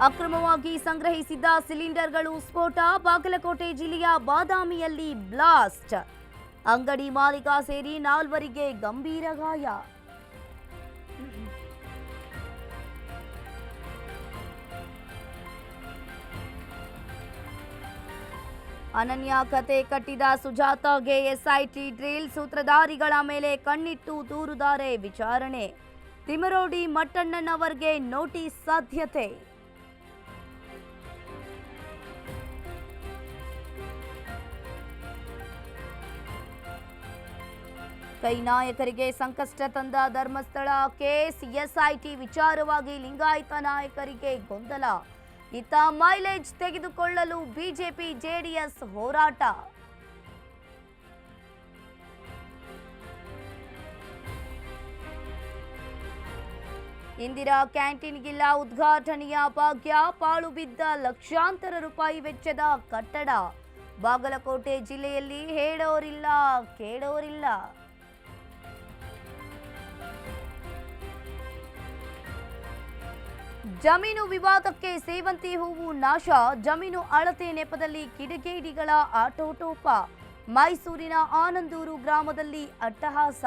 ಅಕ್ರಮವಾಗಿ ಸಂಗ್ರಹಿಸಿದ್ದ ಸಿಲಿಂಡರ್ಗಳು ಸ್ಫೋಟ. ಬಾಗಲಕೋಟೆ ಜಿಲ್ಲೆಯ ಬಾದಾಮಿಯಲ್ಲಿ ಬ್ಲಾಸ್ಟ್. ಅಂಗಡಿ ಮಾಲೀಕ ಸೇರಿ 4ವರಿಗೆ ಗಂಭೀರ ಗಾಯ. ಅನನ್ಯ ಕತೆ ಕಟ್ಟಿದ ಸುಜಾತಾಗೆ ಎಸ್ಐಟಿ ಡ್ರಿಲ್. ಸೂತ್ರಧಾರಿಗಳ ಮೇಲೆ ಕಣ್ಣಿಟ್ಟು ದೂರುದಾರೆ ವಿಚಾರಣೆ. ತಿಮರೋಡಿ ಮಟ್ಟಣ್ಣನವರಿಗೆ ನೋಟಿಸ್ ಸಾಧ್ಯತೆ. ಕೈ ನಾಯಕರಿಗೆ ಸಂಕಷ್ಟ ತಂದ ಧರ್ಮಸ್ಥಳ ಕೇಸ್. ಎಸ್ಐಟಿ ವಿಚಾರವಾಗಿ ಲಿಂಗಾಯತ ನಾಯಕರಿಗೆ ಗೊಂದಲ. ಇತ್ತ ಮೈಲೇಜ್ ತೆಗೆದುಕೊಳ್ಳಲು ಬಿಜೆಪಿ ಜೆಡಿಎಸ್ ಹೋರಾಟ. ಇಂದಿರಾ ಕ್ಯಾಂಟೀನ್ಗಿಲ್ಲ ಉದ್ಘಾಟನೆಯ ಭಾಗ್ಯ. ಪಾಳು ಬಿದ್ದ ಲಕ್ಷಾಂತರ ರೂಪಾಯಿ ವೆಚ್ಚದ ಕಟ್ಟಡ. ಬಾಗಲಕೋಟೆ ಜಿಲ್ಲೆಯಲ್ಲಿ ಹೇಳೋರಿಲ್ಲ ಕೇಳೋರಿಲ್ಲ. ಜಮೀನು ವಿವಾದಕ್ಕೆ ಸೇವಂತಿ ಹೂವು ನಾಶ. ಜಮೀನು ಅಳತೆ ನೆಪದಲ್ಲಿ ಕಿಡಿಗೇಡಿಗಳ ಆಟೋಟೋಪ. ಮೈಸೂರಿನ ಆನಂದೂರು ಗ್ರಾಮದಲ್ಲಿ ಅಟ್ಟಹಾಸ.